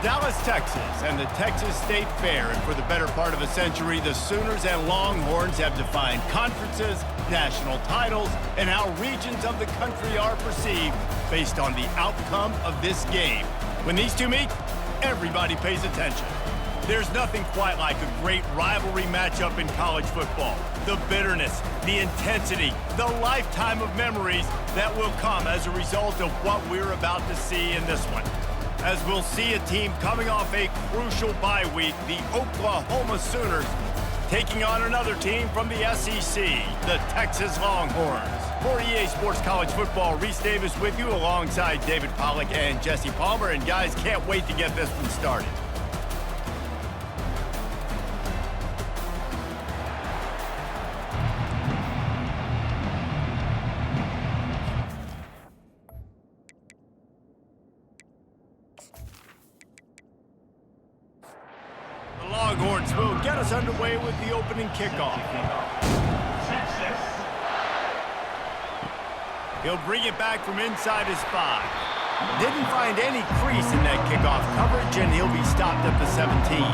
Dallas, Texas, and the Texas State Fair. And for the better part of a century, the Sooners and Longhorns have defined conferences, national titles, and how regions of the country are perceived based on the outcome of this game. When these two meet, everybody pays attention. There's nothing quite like a great rivalry matchup in college football. The bitterness, the intensity, the lifetime of memories that will come as a result of what we're about to see in this one. As we'll see a team coming off a crucial bye week, the Oklahoma Sooners taking on another team from the SEC, the Texas Longhorns. For EA Sports College Football, Reese Davis with you alongside David Pollack and Jesse Palmer. And guys, can't wait to get this one started. Longhorns will get us underway with the opening kickoff. He'll bring it back from inside his 5. Didn't find any crease in that kickoff coverage, and he'll be stopped at the 17.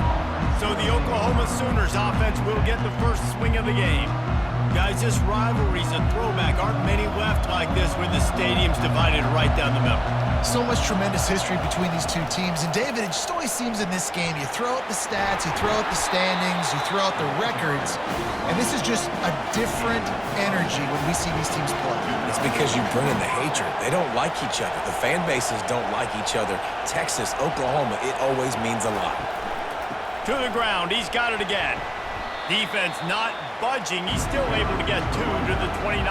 So the Oklahoma Sooners offense will get the first swing of the game. Guys, this rivalry's a throwback. Aren't many left like this where the stadium's divided right down the middle. So much tremendous history between these two teams. And David, it just always seems in this game, you throw out the stats, you throw out the standings, you throw out the records, and this is just a different energy when we see these teams play. It's because you bring in the hatred. They don't like each other. The fan bases don't like each other. Texas, Oklahoma, it always means a lot. To the ground, he's got it again. Defense not budging. He's still able to get 2 to the 29.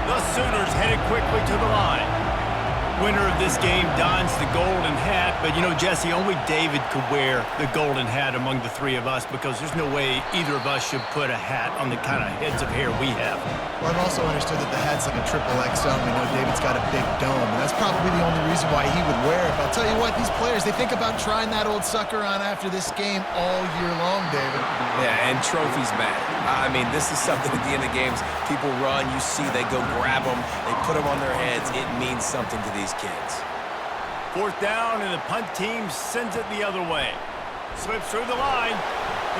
The Sooners headed quickly to the line. Winner of this game dons the golden hat, but you know, Jesse, only David could wear the golden hat among the three of us because there's no way either of us should put a hat on the kind of heads of hair we have. Well, I've also understood that the hat's like a triple XL. We know David's got a big dome, and that's probably the only reason why he would wear it. But I'll tell you what, these players, they think about trying that old sucker on after this game all year long, David. Yeah, and trophies matter. I mean, this is something at the end of games. People run, you see, they go grab them, they put them on their heads. It means something to these kids. 4th down, and the punt team sends it the other way. Slips through the line.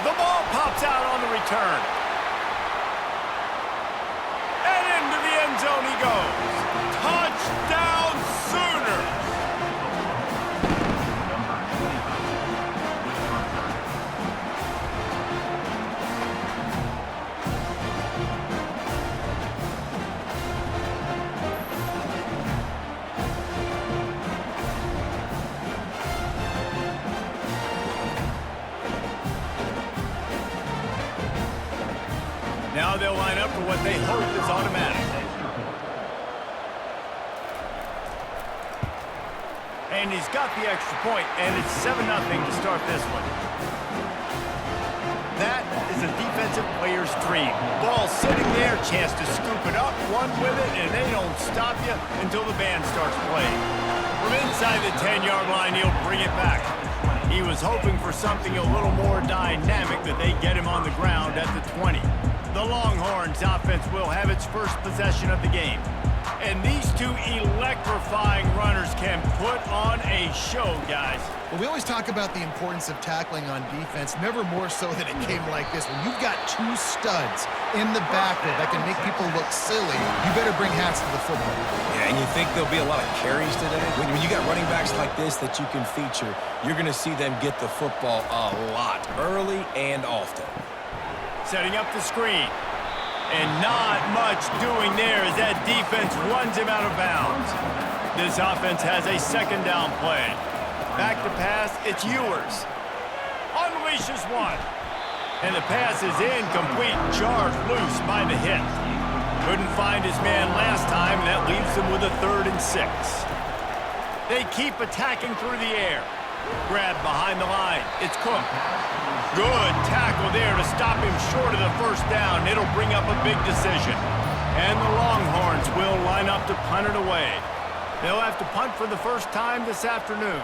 The ball pops out on the return. And into the end zone he goes. Touchdown, Sooners! Now they'll line up for what they hope is automatic. And he's got the extra point, and it's 7-0 to start this one. That is a defensive player's dream. Ball sitting there, chance to scoop it up, run with it, and they don't stop you until the band starts playing. From inside the 10-yard line, he'll bring it back. He was hoping for something a little more dynamic, that they get him on the ground at the 20. The Longhorns offense will have its first possession of the game. And these two electrifying runners can put on a show, guys. Well, we always talk about the importance of tackling on defense, never more so than it came like this. When you've got 2 studs in the backfield that can make people look silly, you better bring hats to the football. Yeah, and you think there'll be a lot of carries today? When you got running backs like this that you can feature, you're going to see them get the football a lot, early and often. Setting up the screen. And not much doing there as that defense runs him out of bounds. This offense has a 2nd down play. Back to pass, it's Ewers. Unleashes one. And the pass is incomplete, charged loose by the hit. Couldn't find his man last time, and that leaves him with a 3rd and 6. They keep attacking through the air. Grab behind the line. It's Cook. Good tackle there to stop him short of the 1st down. It'll bring up a big decision. And the Longhorns will line up to punt it away. They'll have to punt for the first time this afternoon.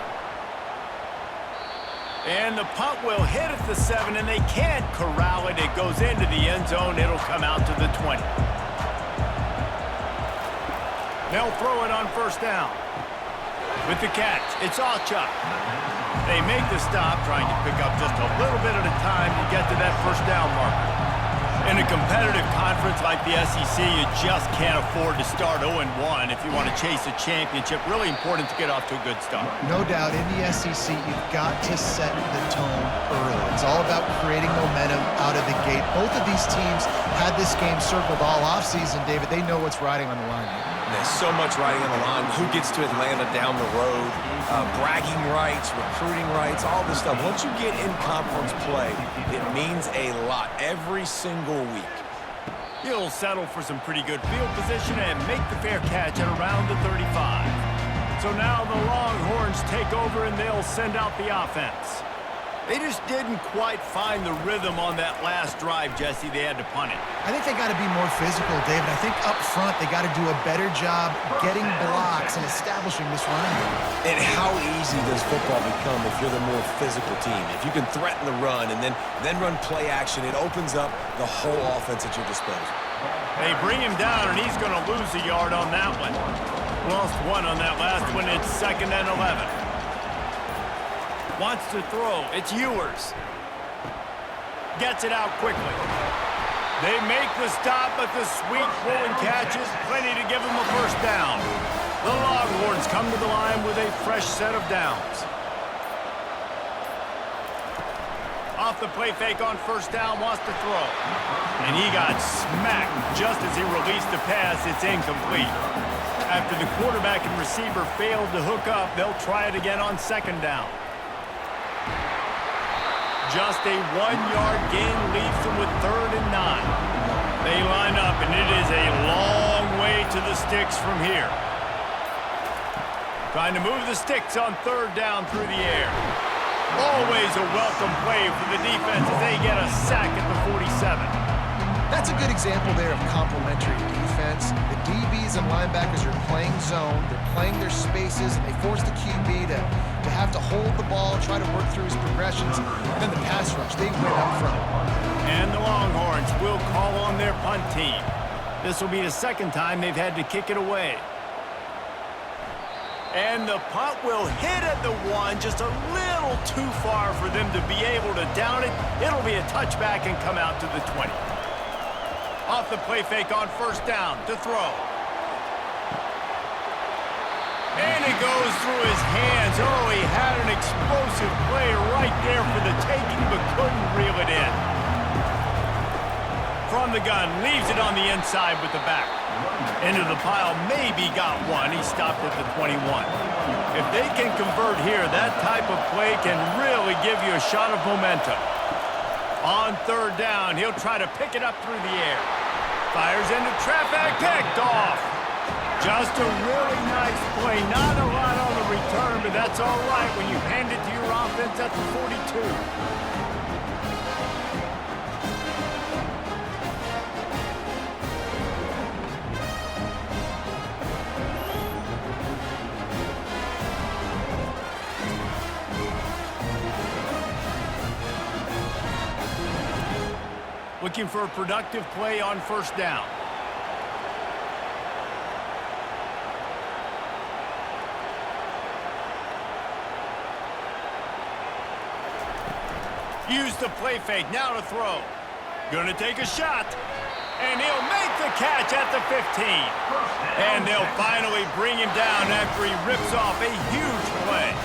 And the punt will hit at the 7, and they can't corral it. It goes into the end zone. It'll come out to the 20. They'll throw it on 1st down. With the catch, it's Alchuk. They make the stop, trying to pick up just a little bit at a time to get to that first down marker. In a competitive conference like the SEC, you just can't afford to start 0-1 if you want to chase a championship. Really important to get off to a good start. No doubt, in the SEC, you've got to set the tone early. It's all about creating momentum out of the gate. Both of these teams had this game circled all offseason, David. They know what's riding on the line. There's so much riding on the line. Who gets to Atlanta down the road? Bragging rights, recruiting rights, all this stuff. Once you get in conference play, it means a lot every single week. He'll settle for some pretty good field position and make the fair catch at around the 35. So now the Longhorns take over and they'll send out the offense. They just didn't quite find the rhythm on that last drive, Jesse. They had to punt it. I think they got to be more physical, David. I think up front they got to do a better job getting blocks and establishing this run game. And how easy does football become if you're the more physical team? If you can threaten the run and then run play action, it opens up the whole offense at your disposal. They bring him down, and he's going to lose a yard on that one. Lost one on that last one. It's 2nd and 11. Wants to throw. It's Ewers. Gets it out quickly. They make the stop, but the sweet throwing catch is plenty to give them a first down. The Longhorns come to the line with a fresh set of downs. Off the play fake on first down, wants to throw. And he got smacked just as he released the pass. It's incomplete. After the quarterback and receiver failed to hook up, they'll try it again on 2nd down. Just a 1-yard gain leaves them with 3rd and 9. They line up, and it is a long way to the sticks from here. Trying to move the sticks on 3rd down through the air. Always a welcome play for the defense as they get a sack at the 47. That's a good example there of complementary defense. The DBs and linebackers are playing zone. They're playing their spaces, and they force the QB to have to hold the ball, try to work through his progressions. And then the pass rush, they win up front. And the Longhorns will call on their punt team. This will be the 2nd time they've had to kick it away. And the punt will hit at the 1, just a little too far for them to be able to down it. It'll be a touchback and come out to the 20. Off the play fake on first down to throw. And it goes through his hands. Oh, he had an explosive play right there for the taking, but couldn't reel it in. From the gun, leaves it on the inside with the back. Into the pile, maybe got one. He stopped at the 21. If they can convert here, that type of play can really give you a shot of momentum. On 3rd down, he'll try to pick it up through the air. Fires into traffic, picked off. Just a really nice play. Not a lot on the return, but that's all right when you hand it to your offense at the 42. Looking for a productive play on first down. Use the play fake, now to throw. Gonna take a shot. And he'll make the catch at the 15. And they'll finally bring him down after he rips off a huge play.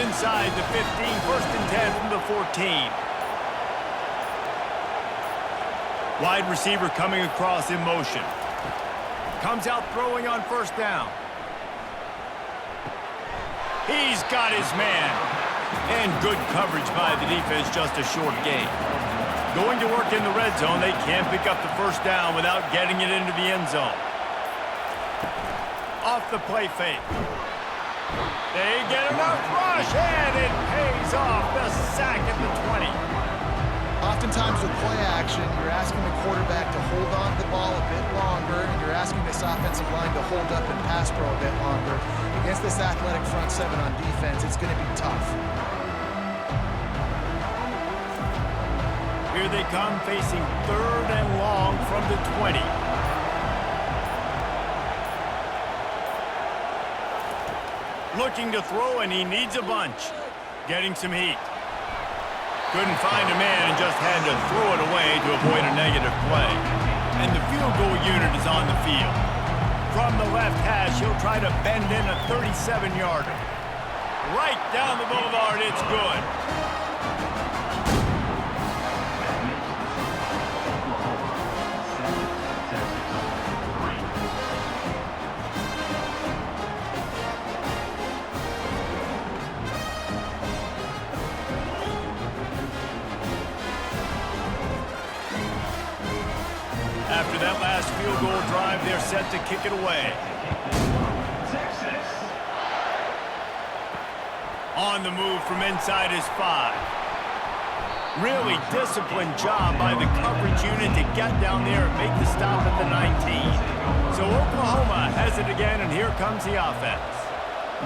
Inside the 15, 1st and 10 from the 14. Wide receiver coming across in motion. Comes out throwing on first down. He's got his man. And good coverage by the defense, just a short gain. Going to work in the red zone, they can't pick up the first down without getting it into the end zone. Off the play fake. They get enough rush, and it pays off. The sack at the 20. Oftentimes with play action, you're asking the quarterback to hold on to the ball a bit longer, and you're asking this offensive line to hold up and pass pro a bit longer. Against this athletic front 7 on defense, it's going to be tough. Here they come, facing 3rd and long from the 20. Looking to throw, and he needs a bunch. Getting some heat. Couldn't find a man and just had to throw it away to avoid a negative play. And the field goal unit is on the field. From the left hash, he'll try to bend in a 37-yarder. Right down the boulevard, it's good. After that last field goal drive, they're set to kick it away. On the move from inside his 5. Really disciplined job by the coverage unit to get down there and make the stop at the 19. So Oklahoma has it again, and here comes the offense.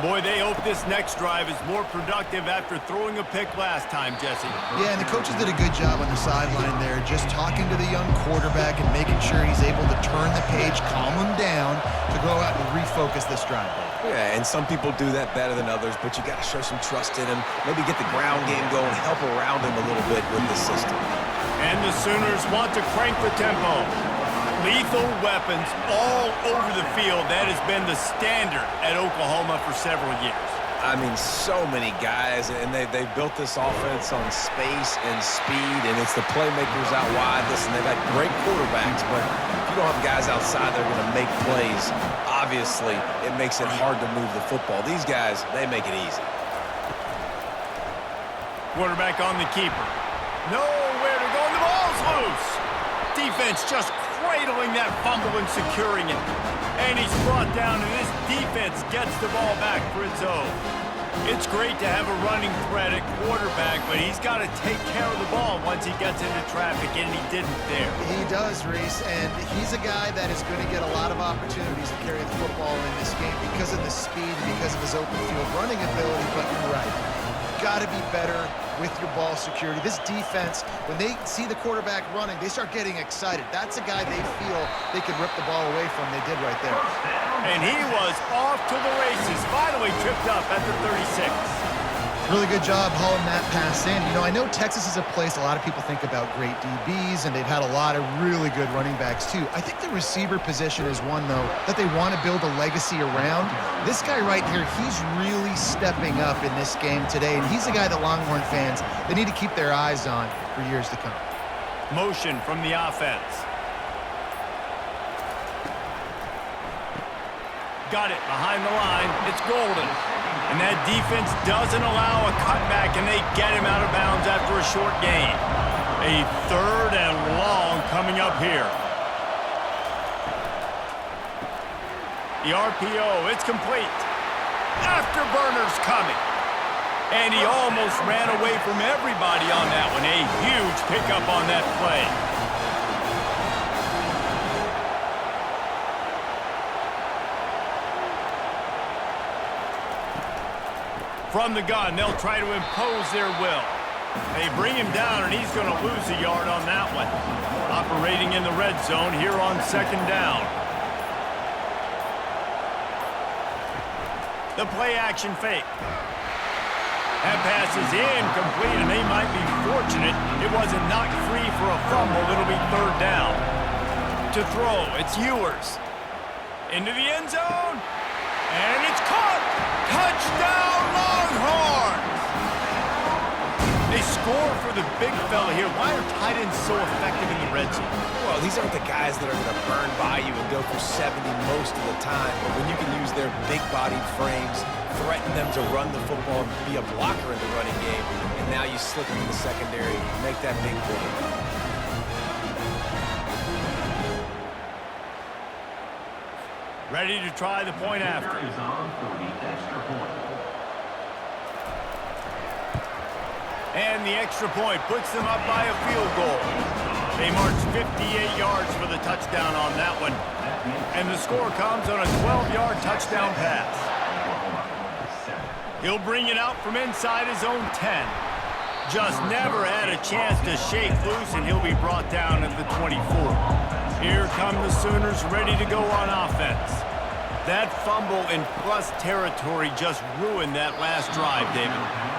Boy, they hope this next drive is more productive after throwing a pick last time, Jesse. Yeah, and the coaches did a good job on the sideline there, just talking to the young quarterback and making sure he's able to turn the page, calm him down, to go out and refocus this drive. Yeah, and some people do that better than others, but you got to show some trust in him, maybe get the ground game going, help around him a little bit with the system. And the Sooners want to crank the tempo. Lethal weapons all over the field. That has been the standard at Oklahoma for several years. I mean, so many guys, and they built this offense on space and speed, and it's the playmakers out wide. Listen, they've got great quarterbacks, but if you don't have guys outside that are going to make plays, obviously it makes it hard to move the football. These guys, they make it easy. Quarterback on the keeper. Nowhere to go, and the ball's loose. Defense just cradling that fumble and securing it. And he's brought down, and this defense gets the ball back for its own. It's great to have a running threat at quarterback, but he's got to take care of the ball once he gets into traffic, and he didn't there. He does, Reese, and he's a guy that is going to get a lot of opportunities to carry the football in this game because of the speed and because of his open field running ability, but you're right. Got to be better with your ball security. This defense, when they see the quarterback running, they start getting excited. That's a guy they feel they could rip the ball away from. They did right there. And he was off to the races, finally tripped up at the 36. Really good job hauling that pass in. You know, I know Texas is a place a lot of people think about great DBs, and they've had a lot of really good running backs too. I think the receiver position is one, though, that they want to build a legacy around. This guy right here, he's really stepping up in this game today, and he's a guy that Longhorn fans, they need to keep their eyes on for years to come. Motion from the offense. Got it behind the line. It's Golden. And that defense doesn't allow a cutback, and they get him out of bounds after a short gain. A 3rd and long coming up here. The RPO, it's complete. Afterburner's coming. And he almost ran away from everybody on that one. A huge pickup on that play. From the gun, they'll try to impose their will. They bring him down, and he's going to lose a yard on that one. Operating in the red zone here on 2nd down. The play-action fake. That pass is incomplete, and they might be fortunate it wasn't knocked free for a fumble. It'll be 3rd down. To throw, it's Ewers. Into the end zone, and it's caught. Touchdown, Longhorns! They score for the big fella here. Why are tight ends so effective in the red zone? Well, these aren't the guys that are going to burn by you and go for 70 most of the time, but when you can use their big-bodied frames, threaten them to run the football and be a blocker in the running game, and now you slip into the secondary, make that big play. Ready to try the point after. And the extra point puts them up by a field goal. They march 58 yards for the touchdown on that one. And the score comes on a 12-yard touchdown pass. He'll bring it out from inside his own 10. Just never had a chance to shake loose, and he'll be brought down at the 24. Here come the Sooners ready to go on offense. That fumble in plus territory just ruined that last drive, David.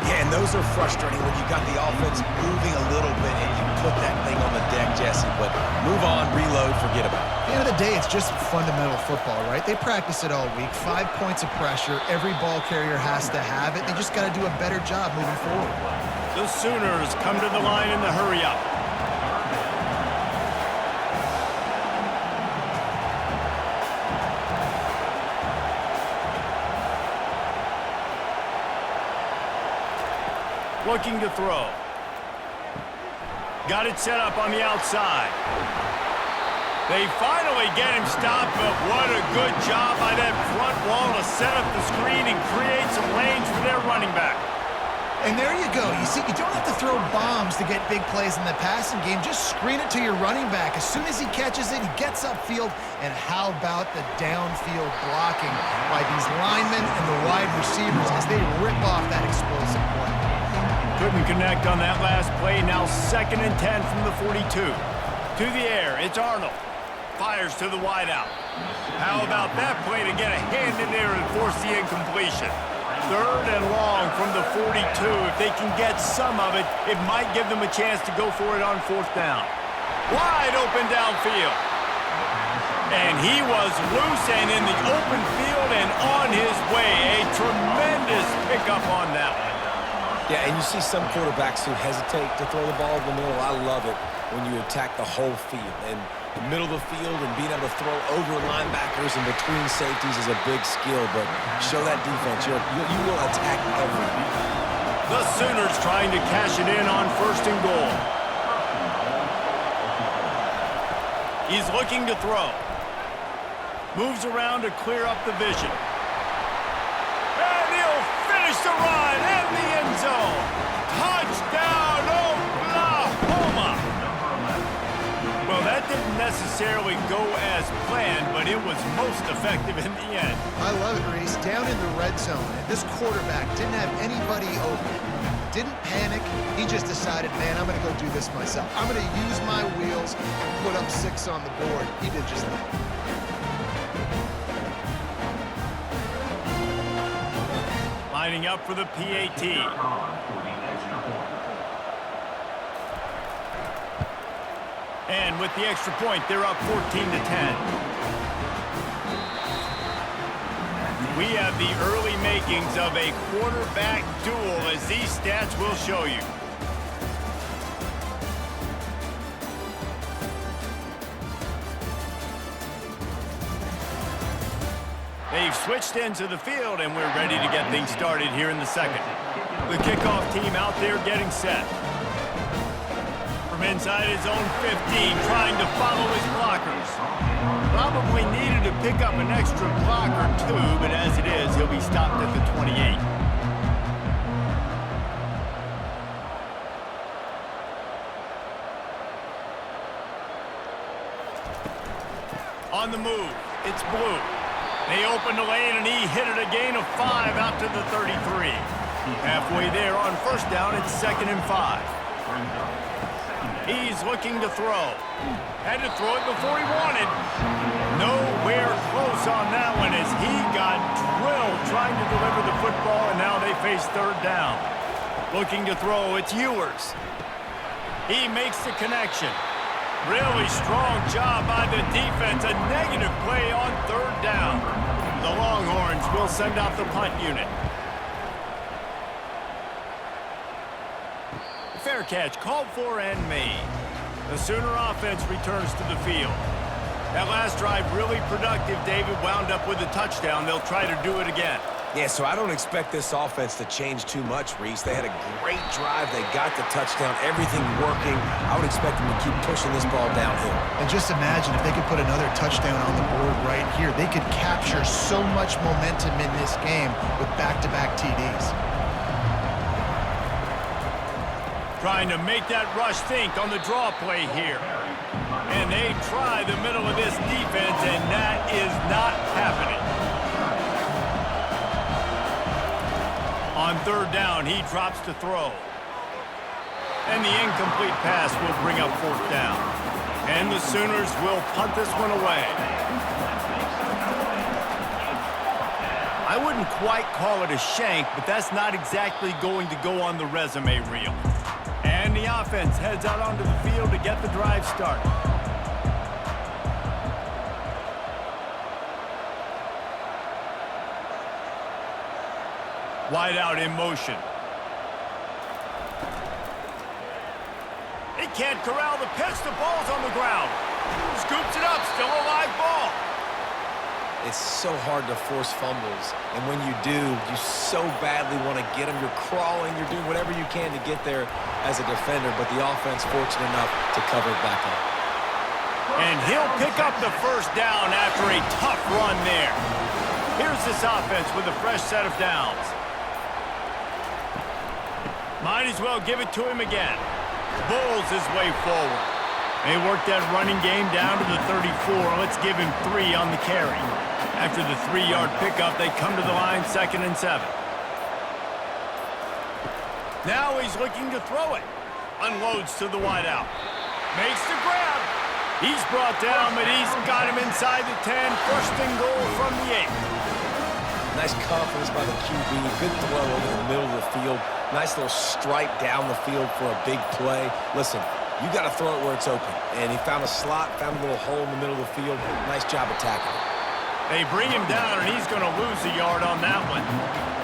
Yeah, and those are frustrating when you got the offense moving a little bit and you put that thing on the deck, Jesse. But move on, reload, forget about it. At the end of the day, it's just fundamental football, right? They practice it all week. 5 points of pressure. Every ball carrier has to have it. They just got to do a better job moving forward. The Sooners come to the line in the hurry-up. Looking to throw. Got it set up on the outside. They finally get him stopped, but what a good job by that front wall to set up the screen and create some lanes for their running back. And there you go. You see, you don't have to throw bombs to get big plays in the passing game. Just screen it to your running back. As soon as he catches it, he gets upfield. And how about the downfield blocking by these linemen and the wide receivers as they rip off that explosive play? Couldn't connect on that last play. Now 2nd and 10 from the 42. To the air, it's Arnold. Fires to the wideout. How about that play to get a hand in there and force the incompletion? 3rd and long from the 42. If they can get some of it, it might give them a chance to go for it on 4th down. Wide open downfield. And he was loose and in the open field and on his way. A tremendous pickup on that one. Yeah, and you see some quarterbacks who hesitate to throw the ball in the middle. I love it when you attack the whole field. And the middle of the field and being able to throw over linebackers and between safeties is a big skill. But show that defense. You will attack everything. The Sooners trying to cash it in on 1st and goal. He's looking to throw. Moves around to clear up the vision. And he'll finish the run in the end zone. Touchdown, Oklahoma! Well, that didn't necessarily go as planned, but it was most effective in the end. I love it, Reese. Down in the red zone, this quarterback didn't have anybody open. Didn't panic. He just decided, man, I'm going to go do this myself. I'm going to use my wheels and put up 6 on the board. He did just that. Lining up for the PAT. And with the extra point, they're up 14 to 10. We have the early makings of a quarterback duel, as these stats will show you. They've switched into the field, and we're ready to get things started here in the 2nd. The kickoff team out there getting set. From inside his own 15, trying to follow his blockers. Probably needed to pick up an extra block or 2, but as it is, he'll be stopped at the 28. On the move, it's Blue. They opened the lane, and he hit it a gain of 5 out to the 33. Halfway there on 1st down, it's 2nd and 5. He's looking to throw. Had to throw it before he wanted. Nowhere close on that one as he got drilled trying to deliver the football, and now they face 3rd down. Looking to throw, it's Ewers. He makes the connection. Really strong job by the defense. A negative play on 3rd down. The Longhorns will send out the punt unit. Fair catch called for and made. The Sooner offense returns to the field. That last drive really productive. David wound up with a touchdown. They'll try to do it again. Yeah, so I don't expect this offense to change too much, Reese. They had a great drive. They got the touchdown. Everything working. I would expect them to keep pushing this ball downhill. And just imagine if they could put another touchdown on the board right here. They could capture so much momentum in this game with back-to-back TDs. Trying to make that rush think on the draw play here. And they try the middle of this defense, and that is not happening. On 3rd down, he drops to throw. And the incomplete pass will bring up 4th down. And the Sooners will punt this one away. I wouldn't quite call it a shank, but that's not exactly going to go on the resume reel. And the offense heads out onto the field to get the drive started. Wide out in motion. He can't corral the pitch. The ball's on the ground. Scoops it up. Still a live ball. It's so hard to force fumbles, and when you do, you so badly want to get them. You're crawling, you're doing whatever you can to get there as a defender, but the offense fortunate enough to cover it back up. And he'll pick up the first down after a tough run there. Here's this offense with a fresh set of downs. Might as well give it to him again. Bulls his way forward. They work that running game down to the 34. Let's give him 3 on the carry. After the 3-yard pickup, they come to the line 2nd and 7. Now he's looking to throw it. Unloads to the wideout. Makes the grab. He's brought down, but he's got him inside the 10. 1st and goal from the 8. Nice confidence by the QB. Good throw over the middle of the field. Nice little stripe down the field for a big play. Listen, you got to throw it where it's open. And he found a slot, found a little hole in the middle of the field. Nice job attacking it. They bring him down, and he's going to lose a yard on that one.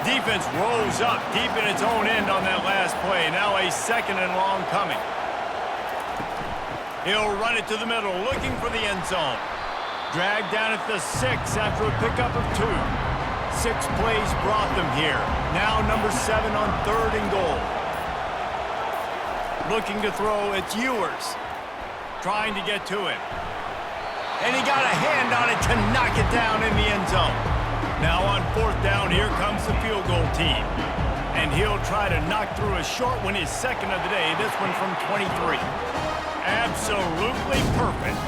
Defense rose up deep in its own end on that last play. Now a 2nd and long coming. He'll run it to the middle, looking for the end zone. Dragged down at the 6 after a pickup of 2. 6 plays brought them here. Now number 7 on 3rd and goal. Looking to throw, it's Ewers. Trying to get to him. And he got a hand on it to knock it down in the end zone. Now on 4th down, here comes the field goal team. And he'll try to knock through a short one, his 2nd of the day, this one from 23. Absolutely perfect.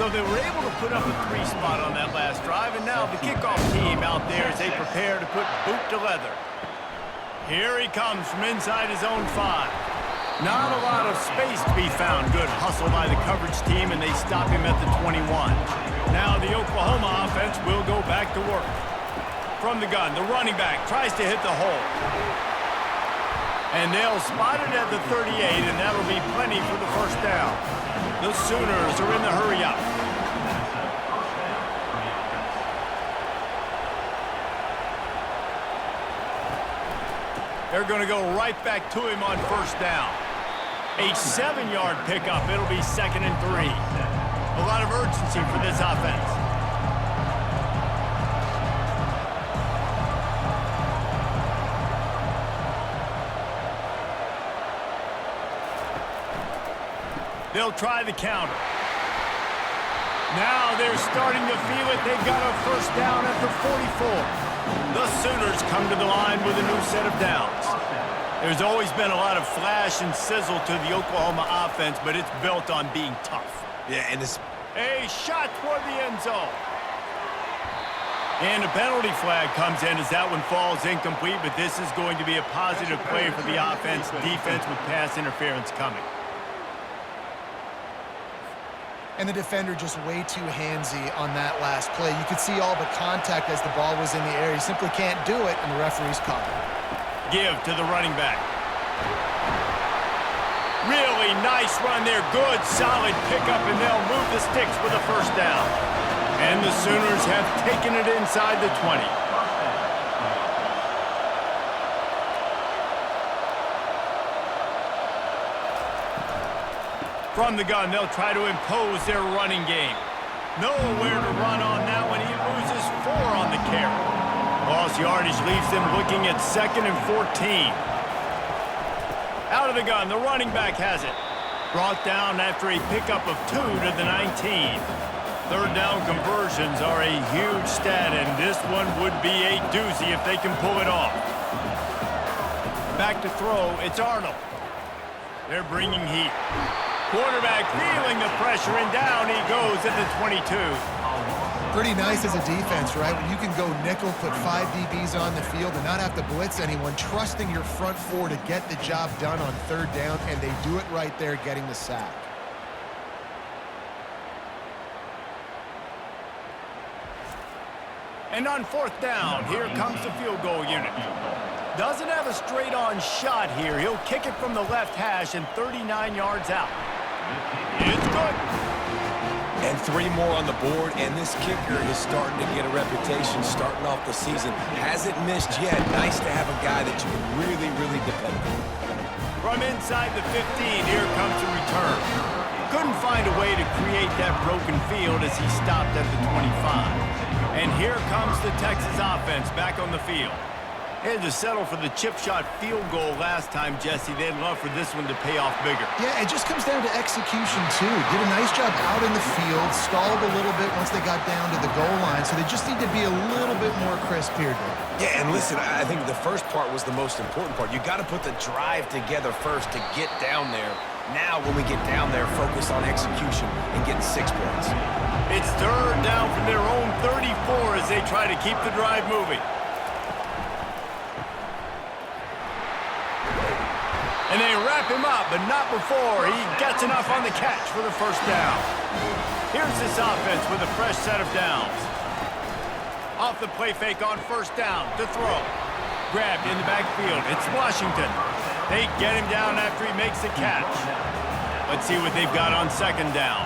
So they were able to put up a 3 spot on that last drive, and now the kickoff team out there as they prepare to put boot to leather. Here he comes from inside his own 5. Not a lot of space to be found. Good hustle by the coverage team, and they stop him at the 21. Now the Oklahoma offense will go back to work. From the gun, the running back tries to hit the hole. And they'll spot it at the 38, and that'll be plenty for the 1st down. The Sooners are in the hurry-up. They're going to go right back to him on 1st down. A 7-yard pickup. It'll be 2nd and 3. A lot of urgency for this offense. They'll try the counter. Now they're starting to feel it. They've got a 1st down at the 44. The Sooners come to the line with a new set of downs. There's always been a lot of flash and sizzle to the Oklahoma offense, but it's built on being tough. Yeah, and it's a shot toward the end zone. And a penalty flag comes in as that one falls incomplete, but this is going to be a positive play for the offense. Defense with pass interference coming. And the defender just way too handsy on that last play. You could see all the contact as the ball was in the air. He simply can't do it, and the referee's caught it. Give to the running back. Really nice run there. Good, solid pickup, and they'll move the sticks with a 1st down. And the Sooners have taken it inside the 20. From the gun, they'll try to impose their running game. Nowhere to run on that one. He loses 4 on the carry. Lost yardage leaves them looking at 2nd and 14. Out of the gun, the running back has it. Brought down after a pickup of 2 to the 19. 3rd down conversions are a huge stat, and this one would be a doozy if they can pull it off. Back to throw, it's Arnold. They're bringing heat. Quarterback feeling the pressure, and down he goes at the 22. Pretty nice as a defense, right? When you can go nickel, put 5 DBs on the field and not have to blitz anyone, trusting your front four to get the job done on third down, and they do it right there, getting the sack. And on fourth down, here comes the field goal unit. Doesn't have a straight-on shot here. He'll kick it from the left hash and 39 yards out. It's good. And 3 more on the board, and this kicker is starting to get a reputation starting off the season. Hasn't missed yet. Nice to have a guy that you can really, really depend on. From inside the 15, here comes the return. Couldn't find a way to create that broken field as he stopped at the 25. And here comes the Texas offense back on the field. Had to settle for the chip shot field goal last time, Jesse. They'd love for this one to pay off bigger. Yeah, it just comes down to execution, too. Did a nice job out in the field, stalled a little bit once they got down to the goal line, so they just need to be a little bit more crisp here, Dave. Yeah, and listen, I think the first part was the most important part. You got to put the drive together first to get down there. Now, when we get down there, focus on execution and getting 6 points. It's third down from their own 34 as they try to keep the drive moving. And they wrap him up, but not before he gets enough on the catch for the first down. Here's this offense with a fresh set of downs. Off the play fake on first down to throw. Grabbed in the backfield. It's Washington. They get him down after he makes the catch. Let's see what they've got on second down.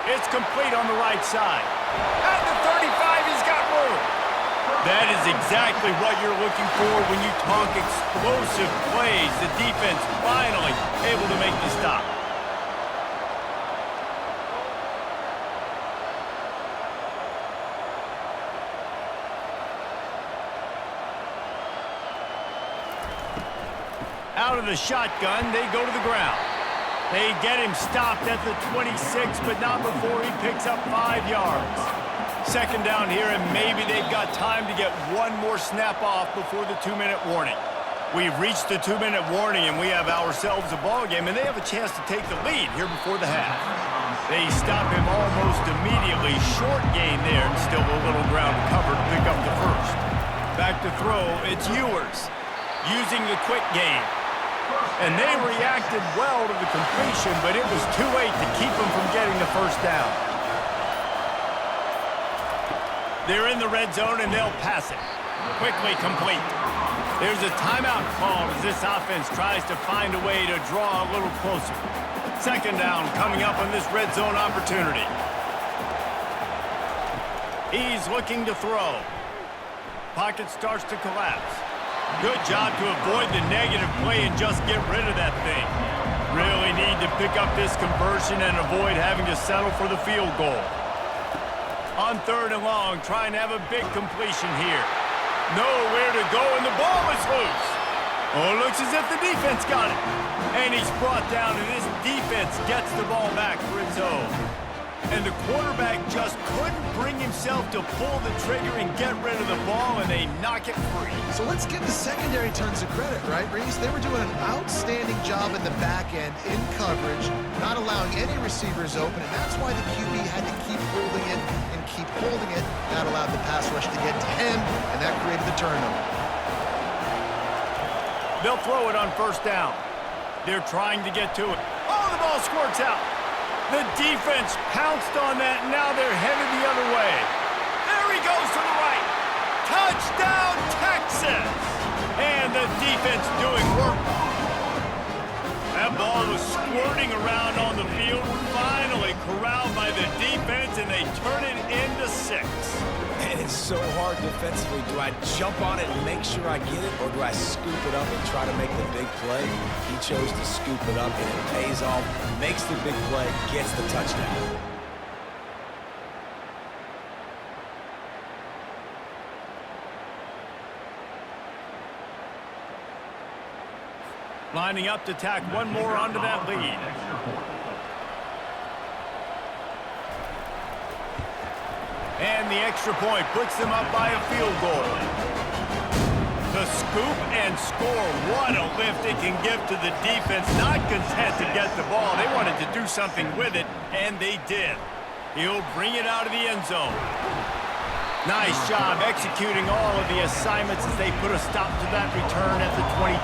It's complete on the right side. At the 35, he's got room. That is exactly what you're looking for when you talk explosive plays. The defense finally able to make the stop. Out of the shotgun, they go to the ground. They get him stopped at the 26, but not before he picks up 5 yards. Second down here, and maybe they've got time to get one more snap off before the 2-minute warning. We've reached the 2-minute warning, and we have ourselves a ball game, and they have a chance to take the lead here before the half. They stop him almost immediately. Short gain there, and still a little ground cover to pick up the first. Back to throw, it's Ewers using the quick game. And they reacted well to the completion, but it was too late to keep them from getting the first down. They're in the red zone, and they'll pass it. Quickly complete. There's a timeout called as this offense tries to find a way to draw a little closer. Second down coming up on this red zone opportunity. He's looking to throw. Pocket starts to collapse. Good job to avoid the negative play and just get rid of that thing. Really need to pick up this conversion and avoid having to settle for the field goal. On third and long, trying to have a big completion here. Nowhere to go, and the ball is loose. Oh, it looks as if the defense got it. And he's brought down, and this defense gets the ball back for its own. And the quarterback just couldn't bring himself to pull the trigger and get rid of the ball, and they knock it free. So let's give the secondary tons of credit, right, Reese? They were doing an outstanding job in the back end, in coverage, not allowing any receivers open, and that's why the QB had to keep holding it and keep holding it. That allowed the pass rush to get to him, and that created the turnover. They'll throw it on first down. They're trying to get to it. Oh, the ball squirts out. The defense pounced on that, and now they're headed the other way. There he goes to the right. Touchdown, Texas! And the defense doing work. That ball was squirting around on the field, finally corralled by the defense, and they turn it into 6. And it's so hard defensively. Do I jump on it and make sure I get it, or do I scoop it up and try to make the big play? He chose to scoop it up, and it pays off, makes the big play, gets the touchdown. Lining up to tack one more onto that lead. And the extra point puts them up by a field goal. The The scoop and score. What a lift it can give to the defense. Not content to get the ball. They wanted to do something with it, and they did. He'll bring it out of the end zone. Nice job executing all of the assignments as they put a stop to that return at the 22.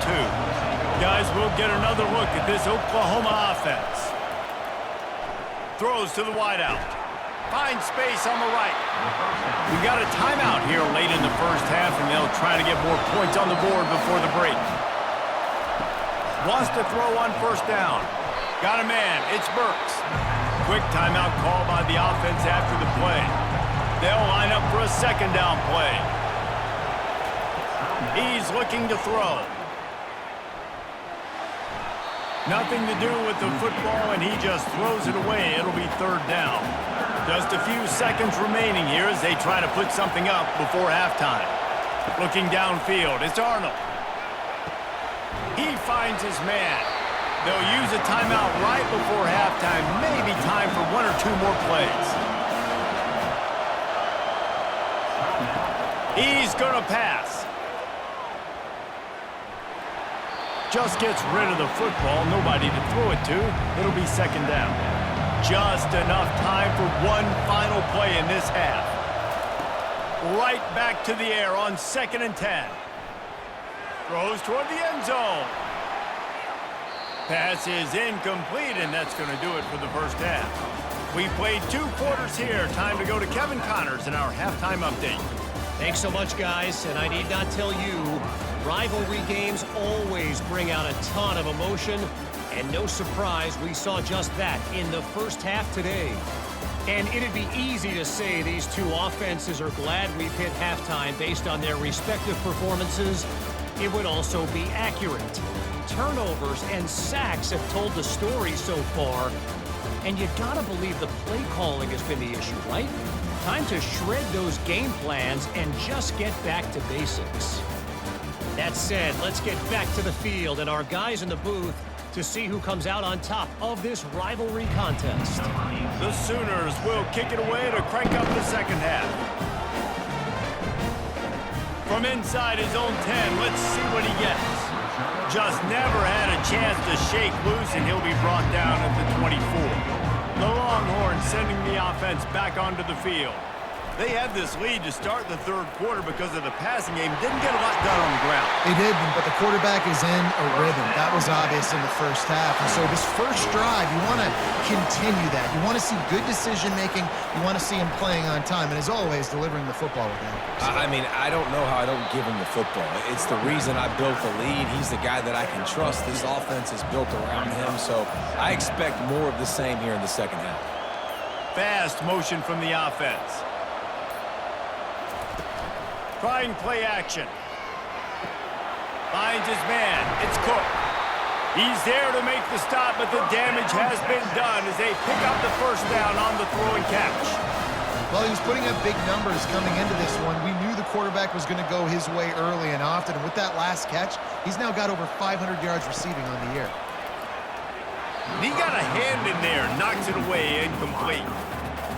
Guys, we'll get another look at this Oklahoma offense. Throws to the wideout. Finds space on the right. We got a timeout here late in the first half, and they'll try to get more points on the board before the break. Wants to throw on first down. Got a man. It's Burks. Quick timeout call by the offense after the play. They'll line up for a second down play. He's looking to throw. Nothing to do with the football, and he just throws it away. It'll be third down. Just a few seconds remaining here as they try to put something up before halftime. Looking downfield, it's Arnold. He finds his man. They'll use a timeout right before halftime. Maybe time for one or two more plays. He's going to pass. Just gets rid of the football. Nobody to throw it to. It'll be second down. Just enough time for one final play in this half. Right back to the air on 2nd and 10. Throws toward the end zone. Pass is incomplete, and that's going to do it for the first half. We played 2 quarters here. Time to go to Kevin Connors in our halftime update. Thanks so much, guys, and I need not tell you, rivalry games always bring out a ton of emotion, and no surprise we saw just that in the first half today. And it'd be easy to say these two offenses are glad we've hit halftime based on their respective performances. It would also be accurate. Turnovers and sacks have told the story so far, and you gotta believe the play calling has been the issue, right? Time to shred those game plans and just get back to basics. That said, let's get back to the field and our guys in the booth to see who comes out on top of this rivalry contest. The Sooners will kick it away to crank up the second half. From inside his own 10, let's see what he gets. Just never had a chance to shake loose, and he'll be brought down at the 24. The Longhorns sending the offense back onto the field. They had this lead to start the third quarter because of the passing game. Didn't get a lot done on the ground. They did, but the quarterback is in a rhythm. That was obvious in the first half. And so this first drive, you want to continue that. You want to see good decision-making. You want to see him playing on time. And as always, delivering the football with him. I mean, I don't know how I don't give him the football. It's the reason I built the lead. He's the guy that I can trust. This offense is built around him. So I expect more of the same here in the second half. Fast motion from the offense. Trying play action. Finds his man. It's Cook. He's there to make the stop, but the damage has been done as they pick up the first down on the throw and catch. Well, he was putting up big numbers coming into this one. We knew the quarterback was going to go his way early and often, and with that last catch, he's now got over 500 yards receiving on the year. He got a hand in there, knocks it away, incomplete.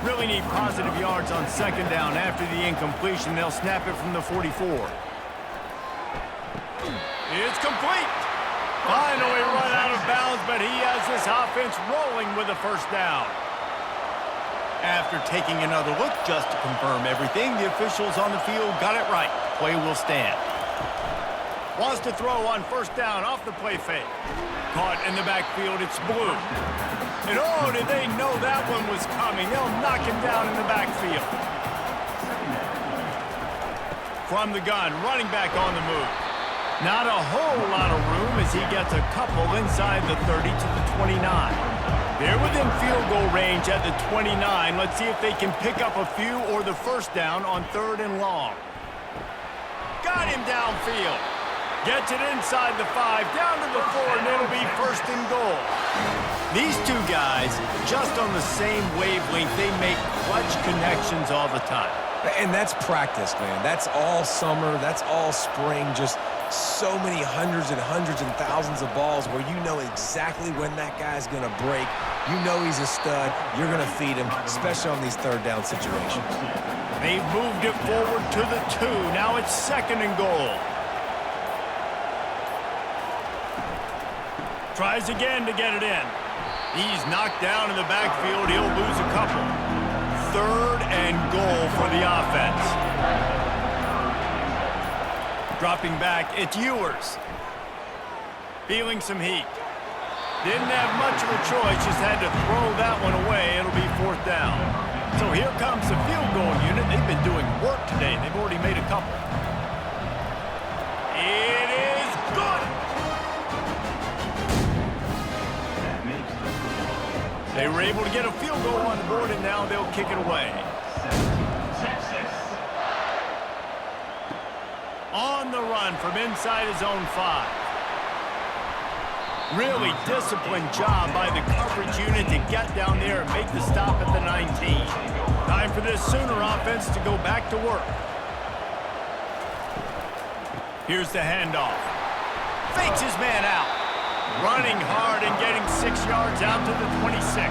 Really need positive yards on second down. After the incompletion, they'll snap it from the 44. It's complete. Finally run out of bounds, but he has this offense rolling with a first down. After taking another look just to confirm everything, the officials on the field got it right. Play will stand. Wants to throw on first down off the play fake. Caught in the backfield, it's Blue. And oh, did they know that one was coming. They'll knock him down in the backfield. From the gun, running back on the move. Not a whole lot of room as he gets a couple inside the 30 to the 29. They're within field goal range at the 29. Let's see if they can pick up a few or the first down on 3rd and long. Got him downfield. Gets it inside the 5, down to the 4, and it'll be 1st and goal. These two guys, just on the same wavelength, they make clutch connections all the time. And that's practice, man. That's all summer. That's all spring. Just so many hundreds and thousands of balls where you know exactly when that guy's going to break. You know he's a stud. You're going to feed him, especially on these 3rd down situations. They've moved it forward to the 2. Now it's 2nd and goal. Tries again to get it in. He's knocked down in the backfield. He'll lose a couple. 3rd and goal for the offense. Dropping back, it's Ewers. Feeling some heat. Didn't have much of a choice, just had to throw that one away. It'll be 4th down. So here comes the field goal unit. They've been doing work today. They've already made a couple. It is good. They were able to get a field goal on the board, and now they'll kick it away. On the run from inside his own 5. Really disciplined job by the coverage unit to get down there and make the stop at the 19. Time for this Sooner offense to go back to work. Here's the handoff. Fakes his man out. Running hard and getting 6 yards out to the 26.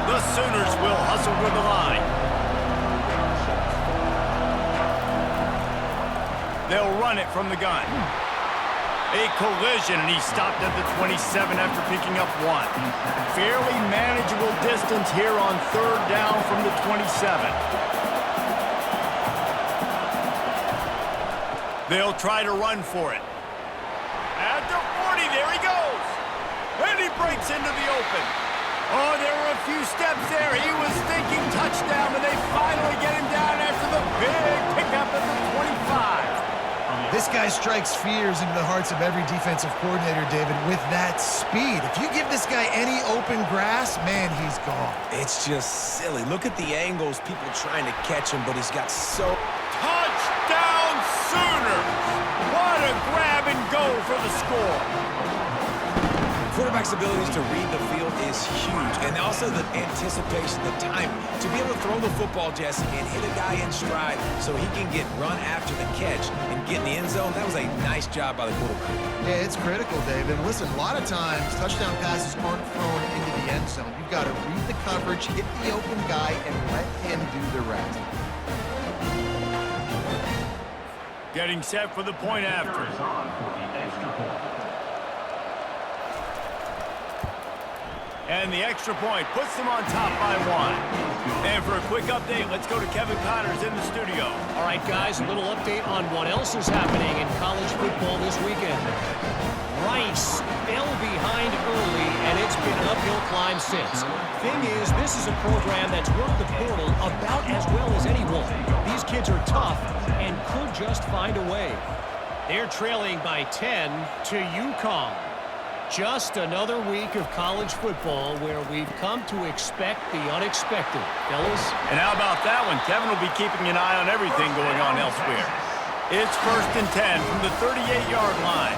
The Sooners will hustle with the line. They'll run it from the gun. A collision, and he stopped at the 27 after picking up 1. Fairly manageable distance here on 3rd down from the 27. They'll try to run for it. At the 40, there he goes. And he breaks into the open. Oh, there were a few steps there. He was thinking touchdown, but they finally get him down after the big pickup at the 25. This guy strikes fears into the hearts of every defensive coordinator, David, with that speed. If you give this guy any open grass, man, he's gone. It's just silly. Look at the angles, people trying to catch him, but he's got so... Touchdown Sooners! What a grab and go for the score. Quarterback's abilities to read the field is huge, and also the anticipation, the time to be able to throw the football, Jesse, and hit a guy in stride so he can get run after the catch and get in the end zone. That was a nice job by the quarterback. Yeah, it's critical, David. Listen, a lot of times touchdown passes aren't thrown into the end zone. You've got to read the coverage, hit the open guy, and let him do the rest. Getting set for the point after. And the extra point puts them on top by 1. And for a quick update, let's go to Kevin Connors in the studio. All right, guys, a little update on what else is happening in college football this weekend. Rice fell behind early, and it's been an uphill climb since. Thing is, this is a program that's worked the portal about as well as anyone. These kids are tough and could just find a way. They're trailing by 10 to UConn. Just another week of college football where we've come to expect the unexpected. Fellas? And how about that one? Kevin will be keeping an eye on everything going on elsewhere. It's 1st and 10 from the 38-yard line.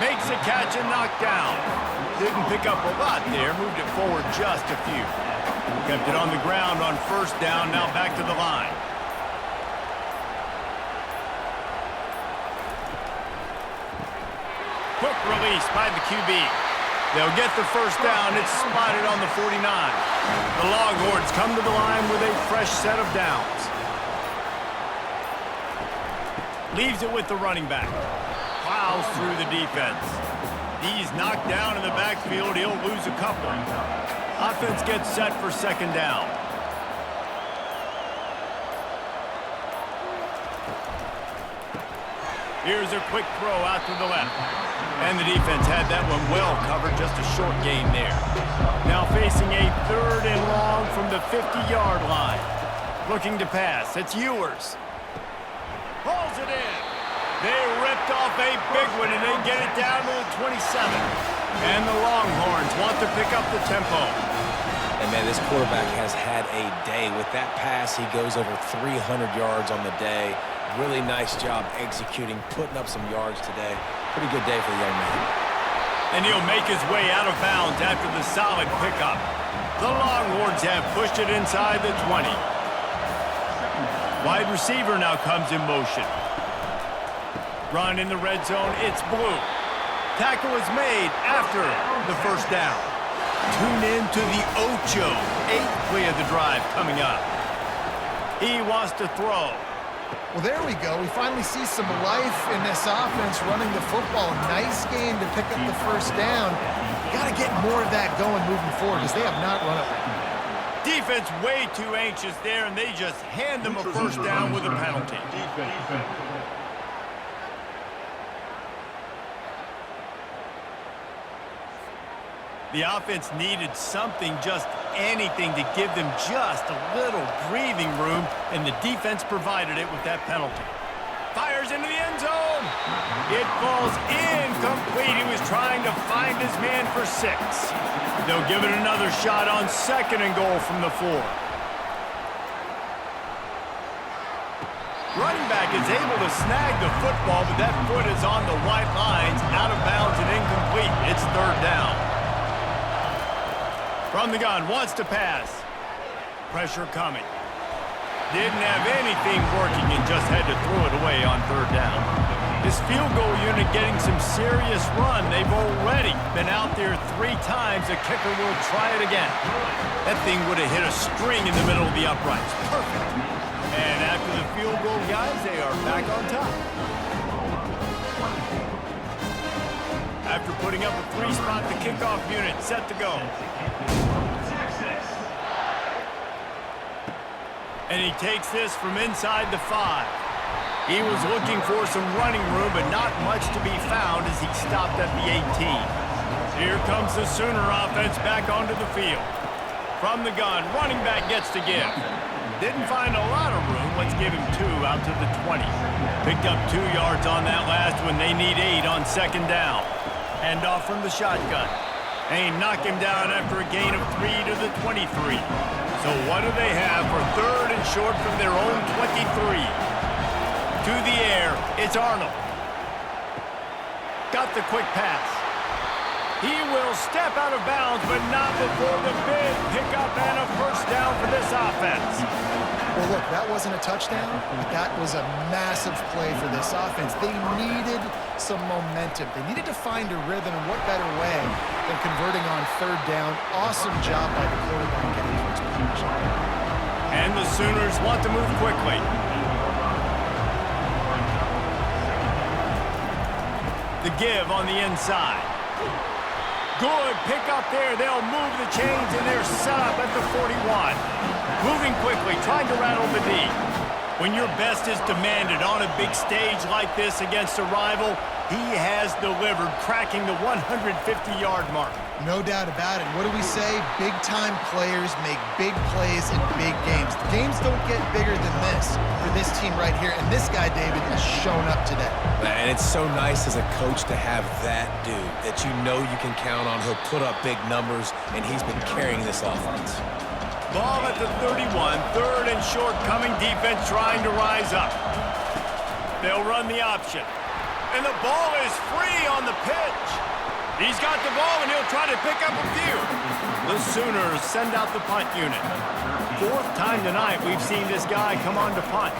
Makes a catch and knocked down. Didn't pick up a lot there. Moved it forward just a few. Kept it on the ground on 1st down, now back to the line. Quick release by the QB. They'll get the 1st down. It's spotted on the 49. The Longhorns come to the line with a fresh set of downs. Leaves it with the running back. Plows through the defense. He's knocked down in the backfield. He'll lose a couple. Offense gets set for 2nd down. Here's a quick throw out to the left. And the defense had that one well covered, just a short gain there. Now facing a 3rd and long from the 50-yard line. Looking to pass, it's Ewers. Pulls it in. They ripped off a big one, and they get it down to the 27. And the Longhorns want to pick up the tempo. And, man, this quarterback has had a day. With that pass, he goes over 300 yards on the day. Really nice job executing, putting up some yards today. Pretty good day for the young man. And he'll make his way out of bounds after the solid pickup. The Longhorns have pushed it inside the 20. Wide receiver now comes in motion. Run in the red zone, it's blue. Tackle is made after the 1st down. Tune in to the Ocho. 8th play of the drive coming up. He wants to throw. Well, there we go. We finally see some life in this offense running the football. Nice game to pick up the first down. Got to get more of that going moving forward because they have not run it. Defense way too anxious there, and they just hand them a first down with a penalty. The offense needed something, just anything, to give them just a little breathing room, and the defense provided it with that penalty. Fires into the end zone. It falls incomplete. He was trying to find his man for 6. They'll give it another shot on 2nd and goal from the 4. Running back is able to snag the football, but that foot is on the white lines, out of bounds and incomplete. It's 3rd down. From the gun, wants to pass. Pressure coming. Didn't have anything working and just had to throw it away on 3rd down. This field goal unit getting some serious run. They've already been out there 3 times. The kicker will try it again. That thing would have hit a string in the middle of the uprights. Perfect. And after the field goal, guys, they are back on top. After putting up a 3-spot, the kickoff unit set to go. And he takes this from inside the 5. He was looking for some running room, but not much to be found as he stopped at the 18. Here comes the Sooner offense back onto the field. From the gun, running back gets to give. Didn't find a lot of room. Let's give him 2 out to the 20. Picked up 2 yards on that last one. They need 8 on 2nd down. Hand off from the shotgun. They knock him down after a gain of 3 to the 23. So what do they have for 3rd and short from their own 23? To the air, it's Arnold. Got the quick pass. He will step out of bounds, but not before the big pickup and a first down for this offense. Well, look, that wasn't a touchdown, but that was a massive play for this offense. They needed some momentum. They needed to find a rhythm, and what better way than converting on 3rd down. Awesome job by the quarterback getting to its position. And the Sooners want to move quickly. The give on the inside. Good pick up there. They'll move the chains, and they're set up at the 41. Moving quickly, trying to rattle the D. When your best is demanded on a big stage like this against a rival, he has delivered, cracking the 150-yard mark. No doubt about it. What do we say? Big-time players make big plays in big games. The games don't get bigger than this for this team right here, and this guy, David, has shown up today. And it's so nice as a coach to have that dude that you know you can count on. He'll put up big numbers, and he's been carrying this offense. Ball at the 31, 3rd and short, coming defense trying to rise up. They'll run the option. And the ball is free on the pitch. He's got the ball, and he'll try to pick up a few. The Sooners send out the punt unit. 4th time tonight we've seen this guy come on to punt.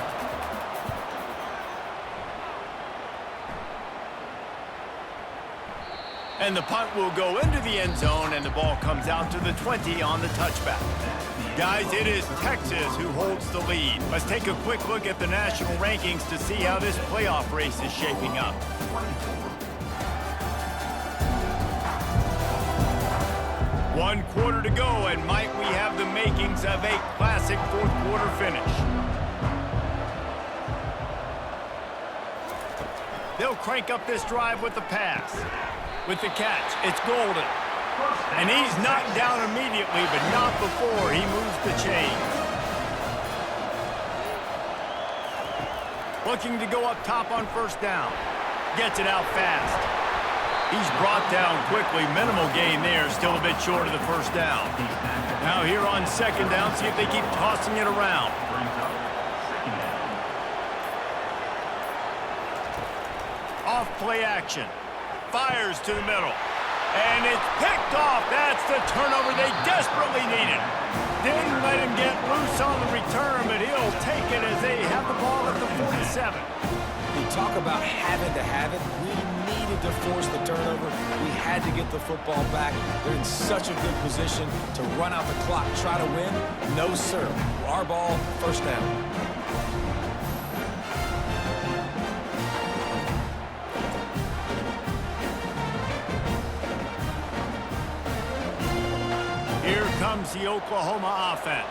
And the punt will go into the end zone, and the ball comes out to the 20 on the touchback. Guys, it is Texas who holds the lead. Let's take a quick look at the national rankings to see how this playoff race is shaping up. One quarter to go, and might we have the makings of a classic 4th quarter finish. They'll crank up this drive with the pass. With the catch, it's Golden. And he's knocked down immediately, but not before he moves the chains. Looking to go up top on 1st down. Gets it out fast. He's brought down quickly. Minimal gain there, still a bit short of the 1st down. Now here on 2nd down, see if they keep tossing it around. Off play action. Fires to the middle. And it's picked off. That's the turnover they desperately needed. Didn't let him get loose on the return, but he'll take it as they have the ball at the 47. You talk about having to have it. We needed to force the turnover. We had to get the football back. They're in such a good position to run out the clock, try to win. No, sir. Our ball, first down. Here comes the Oklahoma offense.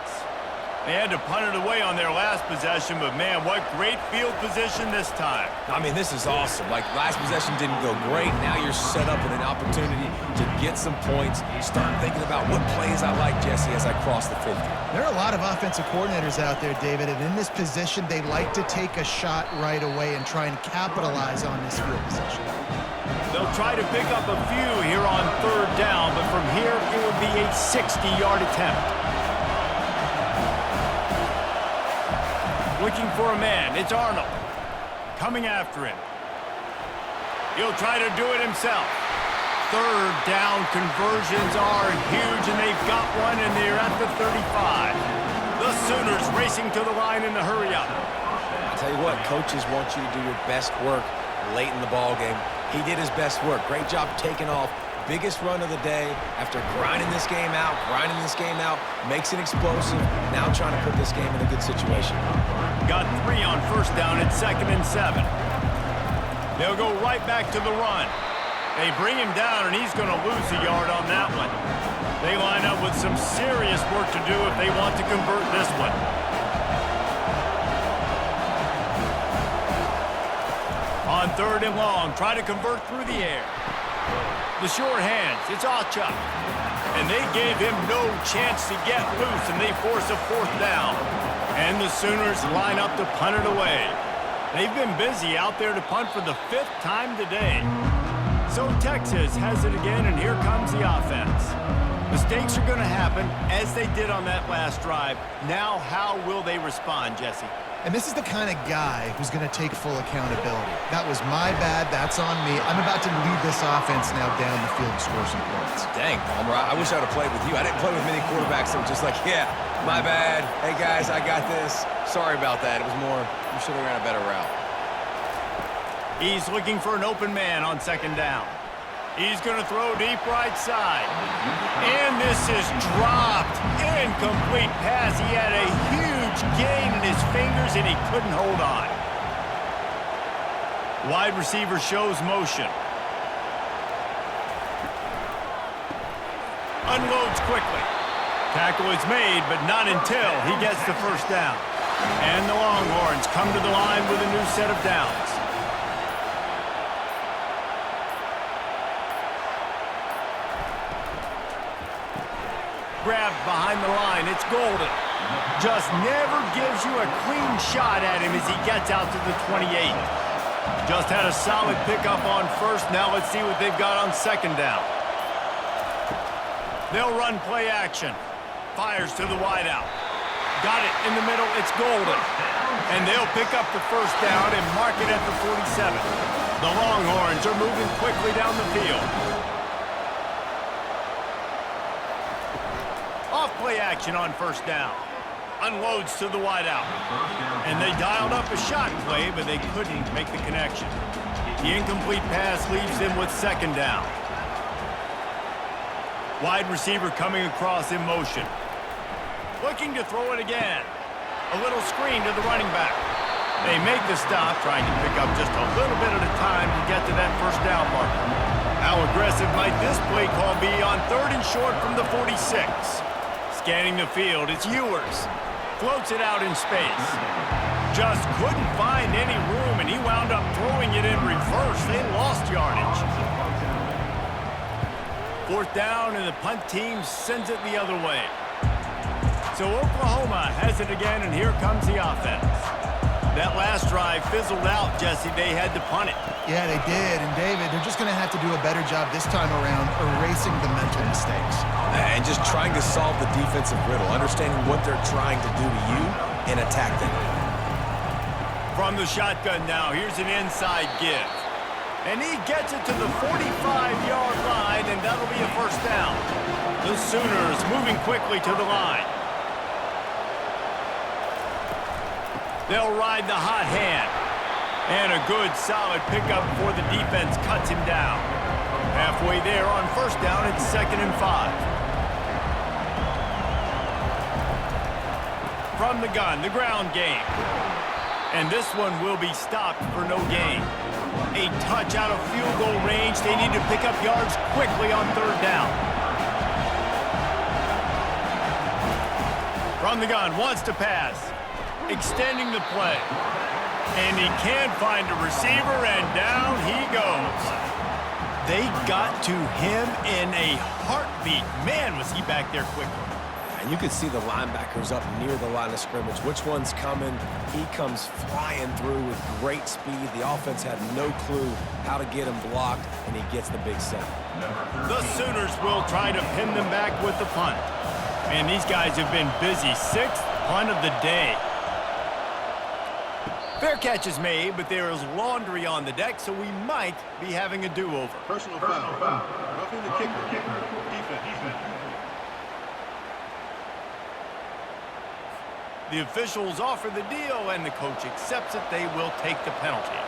They had to punt it away on their last possession, but man, what great field position this time. I mean, this is awesome. Like, last possession didn't go great. Now you're set up with an opportunity to get some points. Start thinking about what plays I like, Jesse, as I cross the 50. There are a lot of offensive coordinators out there, David, and in this position, they like to take a shot right away and try and capitalize on this field position. They'll try to pick up a few here on third down, but from here, it will be a 60-yard attempt. Looking for a man. It's Arnold. Coming after him. He'll try to do it himself. Third down conversions are huge, and they've got one, and they're at the 35. The Sooners racing to the line in the hurry-up. I'll tell you what, coaches want you to do your best work late in the ball game. He did his best work. Great job taking off. Biggest run of the day after grinding this game out, makes it explosive. Now trying to put this game in a good situation. Got 3 on first down at 2nd and 7. They'll go right back to the run. They bring him down, and he's going to lose a yard on that one. They line up with some serious work to do if they want to convert this one. On 3rd and long, try to convert through the air. The short hands, it's Achuk. And they gave him no chance to get loose, and they force a 4th down. And the Sooners line up to punt it away. They've been busy out there to punt for the 5th time today. So Texas has it again, and here comes the offense. Mistakes are going to happen, as they did on that last drive. Now, how will they respond, Jesse? And this is the kind of guy who's going to take full accountability. That was my bad. That's on me. I'm about to lead this offense now down the field and score some points. Dang, Palmer, I wish I would have played with you. I didn't play with many quarterbacks that were just like, yeah, my bad. Hey, guys, I got this. Sorry about that. It was more, you should have ran a better route. He's looking for an open man on 2nd down. He's going to throw deep right side. And this is dropped. Incomplete pass. He had a huge gain in his fingers, and he couldn't hold on. Wide receiver shows motion. Unloads quickly. Tackle is made, but not until he gets the first down. And the Longhorns come to the line with a new set of downs. Grabbed behind the line. It's Golden. Just never gives you a clean shot at him as he gets out to the 28. Just had a solid pickup on first. Now let's see what they've got on 2nd down. They'll run play action. Fires to the wideout. Got it in the middle. It's Golden. And they'll pick up the first down and mark it at the 47. The Longhorns are moving quickly down the field. Off-play action on first down. Unloads to the wideout. And they dialed up a shot play, but they couldn't make the connection. The incomplete pass leaves them with 2nd down. Wide receiver coming across in motion. Looking to throw it again. A little screen to the running back. They make the stop, trying to pick up just a little bit at a time to get to that first down marker. How aggressive might this play call be on 3rd and short from the 46? Scanning the field, it's Ewers. Floats it out in space. Just couldn't find any room, and he wound up throwing it in reverse. They lost yardage. 4th down, and the punt team sends it the other way. So Oklahoma has it again, and here comes the offense. That last drive fizzled out, Jesse. They had to punt it. Yeah, they did. And, David, they're just going to have to do a better job this time around erasing the mental mistakes. And just trying to solve the defensive riddle, understanding what they're trying to do to you and attack them. From the shotgun now, here's an inside give. And he gets it to the 45-yard line, and that'll be a first down. The Sooners moving quickly to the line. They'll ride the hot hand. And a good, solid pickup before the defense cuts him down. Halfway there on first down, it's 2nd and 5. From the gun, the ground game. And this one will be stopped for no gain. A touch out of field goal range. They need to pick up yards quickly on 3rd down. From the gun, wants to pass. Extending the play. And he can't find a receiver, and down he goes. They got to him in a heartbeat. Man, was he back there quickly. And you could see the linebackers up near the line of scrimmage. Which one's coming? He comes flying through with great speed. The offense had no clue how to get him blocked, and he gets the big sack. The Sooners will try to pin them back with the punt. And these guys have been busy. 6th punt of the day. Fair catch is made, but there is laundry on the deck, so we might be having a do-over. Personal foul. Roughing the kicker. Defense. The officials offer the deal, and the coach accepts it. They will take the penalty.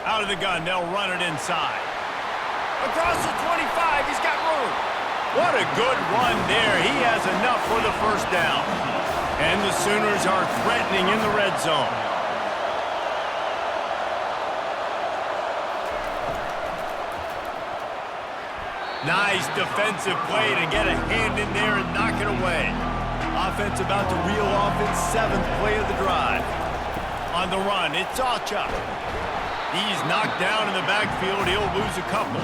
Out of the gun, they'll run it inside. Across the 25, he's got room. What a good run there. He has enough for the first down. And the Sooners are threatening in the red zone. Nice defensive play to get a hand in there and knock it away. Offense about to reel off its 7th play of the drive. On the run, it's Ocha. He's knocked down in the backfield. He'll lose a couple.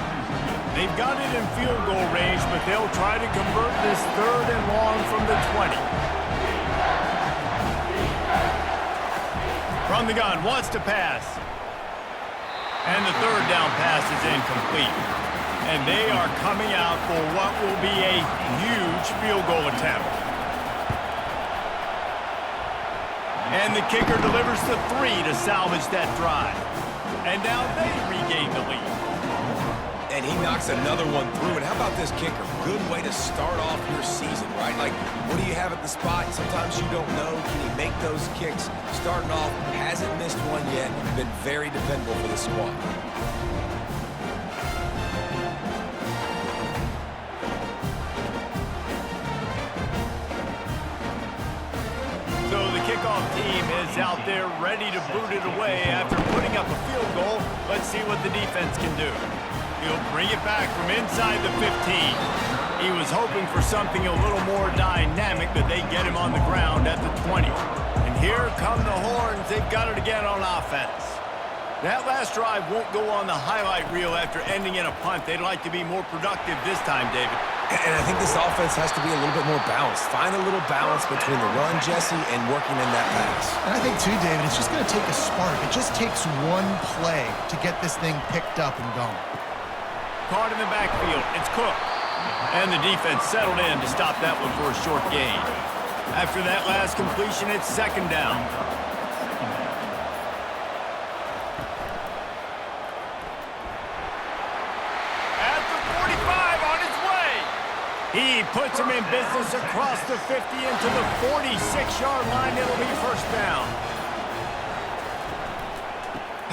They've got it in field goal range, but they'll try to convert this 3rd and long from the 20. From the gun, wants to pass. And the 3rd down pass is incomplete. And they are coming out for what will be a huge field goal attempt. And the kicker delivers the 3 to salvage that drive. And now they regain the lead. And he knocks another one through. And how about this kicker? Good way to start off your season, right? Like, what do you have at the spot? Sometimes you don't know. Can he make those kicks? Starting off, hasn't missed one yet. Been very dependable for the squad. So the kickoff team is out there ready to boot it away after putting up a field goal. Let's see what the defense can do. He'll bring it back from inside the 15. He was hoping for something a little more dynamic, but they get him on the ground at the 20. And here come the Horns. They've got it again on offense. That last drive won't go on the highlight reel after ending in a punt. They'd like to be more productive this time, David. And I think this offense has to be a little bit more balanced. Find a little balance between the run, Jesse, and working in that pass. And I think, too, David, it's just going to take a spark. It just takes one play to get this thing picked up and going. Caught in the backfield. It's Cook. And the defense settled in to stop that one for a short gain. After that last completion, it's 2nd down. At the 45, on his way. He puts him in business across the 50 into the 46-yard line. It'll be first down.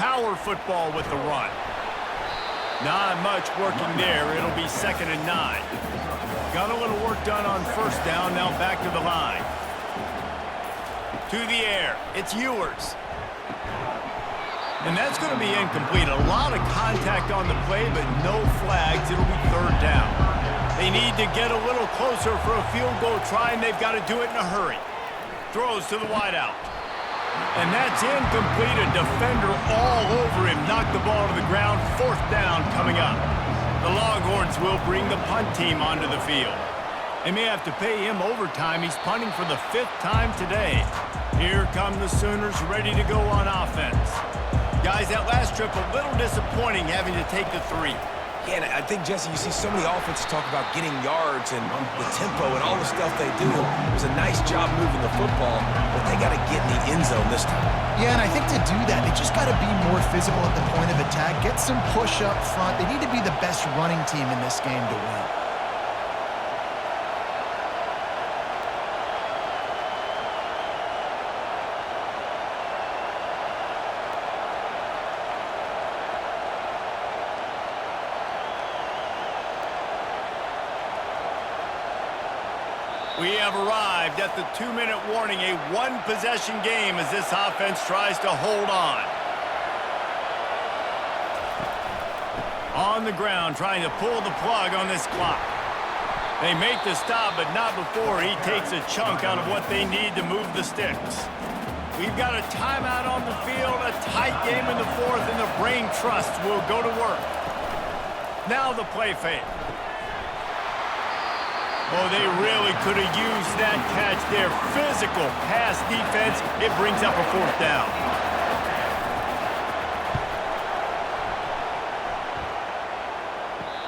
Power football with the run. Not much working there. It'll be 2nd and 9. Got a little work done on first down. Now back to the line. To the air. It's Ewers. And that's going to be incomplete. A lot of contact on the play, but no flags. It'll be 3rd down. They need to get a little closer for a field goal try, and they've got to do it in a hurry. Throws to the wideout. And that's incomplete. A defender all over him. Knocked the ball to the ground. 4th down coming up. The Longhorns will bring the punt team onto the field. They may have to pay him overtime. He's punting for the 5th time today. Here come the Sooners ready to go on offense. Guys, that last trip a little disappointing having to take the 3. Yeah, and I think, Jesse, you see so many offenses talk about getting yards and the tempo and all the stuff they do. It was a nice job moving the football, but they got to get in the end zone this time. Yeah, and I think to do that, they just got to be more physical at the point of attack, get some push up front. They need to be the best running team in this game to win. We have arrived at the 2-minute warning, a one-possession game as this offense tries to hold on. On the ground, trying to pull the plug on this clock. They make the stop, but not before he takes a chunk out of what they need to move the sticks. We've got a timeout on the field, a tight game in the fourth, and the brain trust will go to work. Now the play fake. Oh, they really could have used that catch there. Physical pass defense. It brings up a fourth down.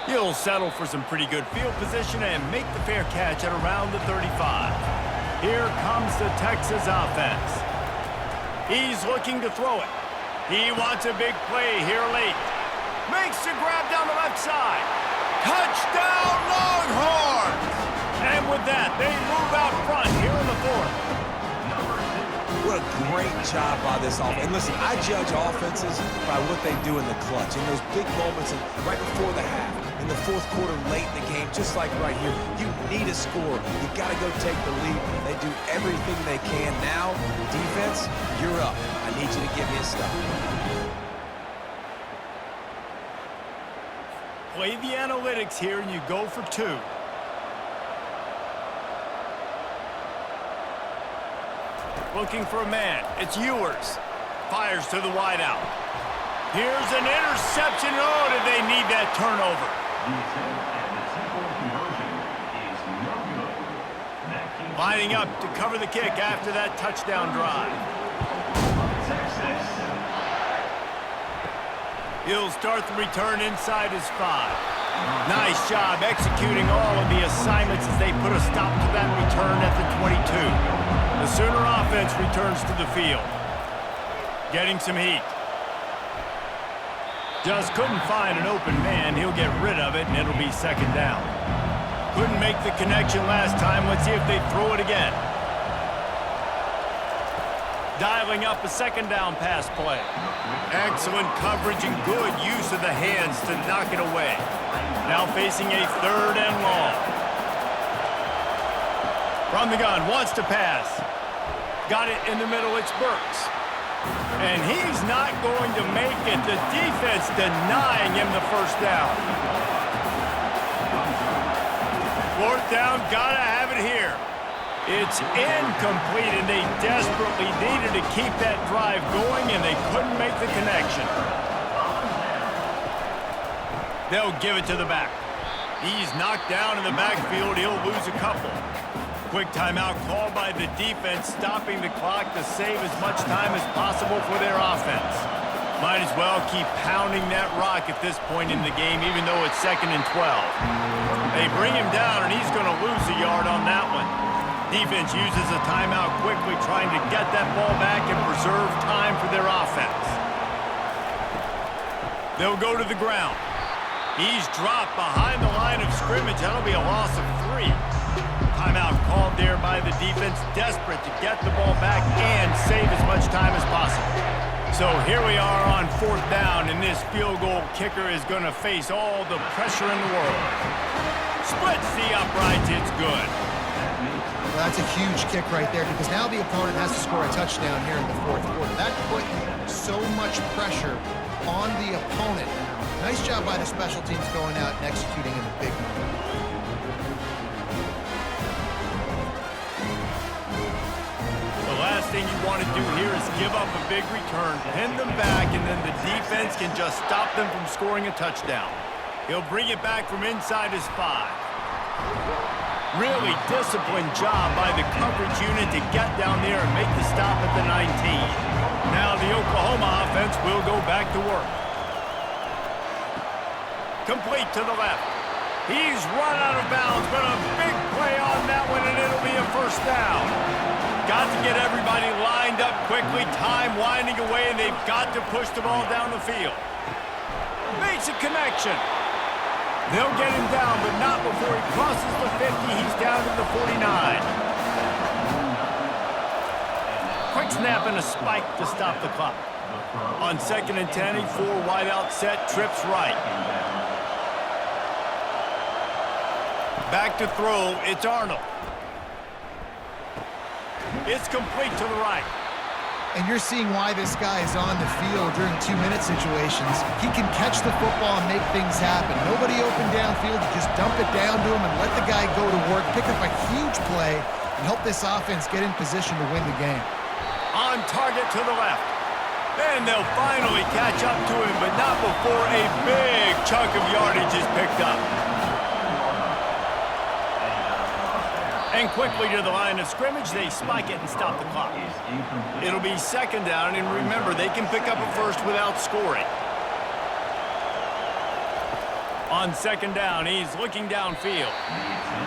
He'll settle for some pretty good field position and make the fair catch at around the 35. Here comes the Texas offense. He's looking to throw it. He wants a big play here late. Makes the grab down the left side. Touchdown, Longhorns! And with that, they move out front here in the fourth. What a great job by this offense. And listen, I judge offenses by what they do in the clutch. In those big moments and right before the half, in the fourth quarter, late in the game, just like right here, you need a score. You got to go take the lead. They do everything they can. Now, defense, you're up. I need you to give me a stop. Play the analytics here, and you go for two. Looking for a man. It's Ewers. Fires to the wideout. Here's an interception. Oh, did they need that turnover? Lining up to cover the kick after that touchdown drive. He'll start the return inside his 5. Nice job executing all of the assignments as they put a stop to that return at the 22. The Sooner offense returns to the field. Getting some heat. Just couldn't find an open man. He'll get rid of it, and it'll be second down. Couldn't make the connection last time. Let's see if they throw it again. Dialing up a second down pass play. Excellent coverage and good use of the hands to knock it away. Now facing a third and long. From the gun, wants to pass. Got it in the middle, it's Burks. And he's not going to make it. The defense denying him the first down. Fourth down, gotta have it here. It's incomplete, and they desperately needed to keep that drive going, and they couldn't make the connection. They'll give it to the back. He's knocked down in the backfield. He'll lose a couple. Quick timeout called by the defense, stopping the clock to save as much time as possible for their offense. Might as well keep pounding that rock at this point in the game, even though it's 2nd and 12. They bring him down, and he's going to lose a yard on that one. Defense uses a timeout quickly, trying to get that ball back and preserve time for their offense. They'll go to the ground. He's dropped behind the line of scrimmage. That'll be a loss of 3. Timeout called there by the defense, desperate to get the ball back and save as much time as possible. So here we are on 4th down, and this field goal kicker is going to face all the pressure in the world. Splits the uprights. It's good. Well, that's a huge kick right there because now the opponent has to score a touchdown here in the fourth quarter. That put so much pressure on the opponent. Nice job by the special teams going out and executing in the big moment. The last thing you want to do here is give up a big return, pin them back, and then the defense can just stop them from scoring a touchdown. He'll bring it back from inside his 5. Really disciplined job by the coverage unit to get down there and make the stop at the 19. Now the Oklahoma offense will go back to work. Complete to the left. He's run out of bounds, but a big play on that one, and it'll be a first down. Got to get everybody lined up quickly, time winding away, and they've got to push the ball down the field. Makes a connection. They'll get him down, but not before he crosses the 50. He's down to the 49. Quick snap and a spike to stop the clock. On 2nd and 10, a 4 wide out set, trips right. Back to throw, it's Arnold. It's complete to the right. And you're seeing why this guy is on the field during 2-minute situations. He can catch the football and make things happen. Nobody open downfield. You just dump it down to him and let the guy go to work, pick up a huge play, and help this offense get in position to win the game. On target to the left. And they'll finally catch up to him, but not before a big chunk of yardage is picked up. And quickly to the line of scrimmage, they spike it and stop the clock. It'll be second down, and remember, they can pick up a first without scoring. On second down, he's looking downfield.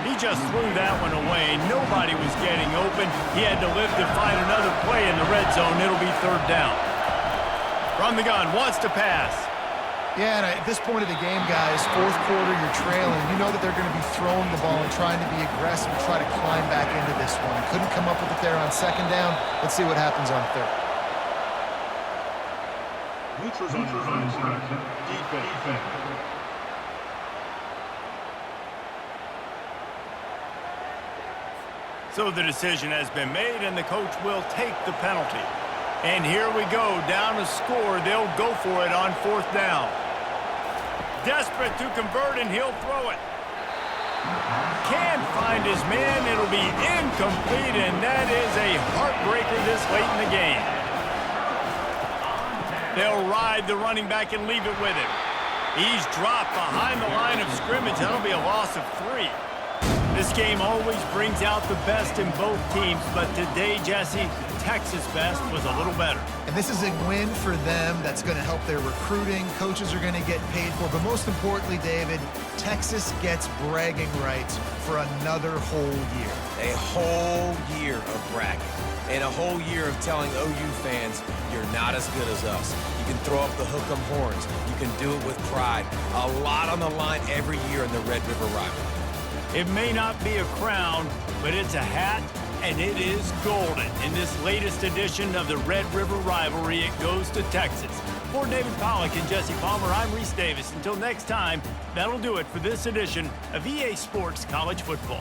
He just threw that one away. Nobody was getting open. He had to live to find another play in the red zone. It'll be third down. From the gun, wants to pass. Yeah, and at this point of the game, guys, fourth quarter, you're trailing. You know that they're going to be throwing the ball and trying to be aggressive and try to climb back into this one. Couldn't come up with it there on second down. Let's see what happens on third. Defense. So the decision has been made, and the coach will take the penalty. And here we go, down to score. They'll go for it on fourth down. Desperate to convert, and he'll throw it. Can't find his man. It'll be incomplete, and that is a heartbreaker this late in the game. They'll ride the running back and leave it with him. He's dropped behind the line of scrimmage. That'll be a loss of 3. This game always brings out the best in both teams, but today, Jesse, Texas' best was a little better. And this is a win for them that's going to help their recruiting. Coaches are going to get paid for. But most importantly, David, Texas gets bragging rights for another whole year. A whole year of bragging. And a whole year of telling OU fans, you're not as good as us. You can throw up the hook 'em horns. You can do it with pride. A lot on the line every year in the Red River rivalry. It may not be a crown, but it's a hat, and it is golden. In this latest edition of the Red River rivalry, it goes to Texas. For David Pollack and Jesse Palmer, I'm Reese Davis. Until next time, that'll do it for this edition of EA Sports College Football.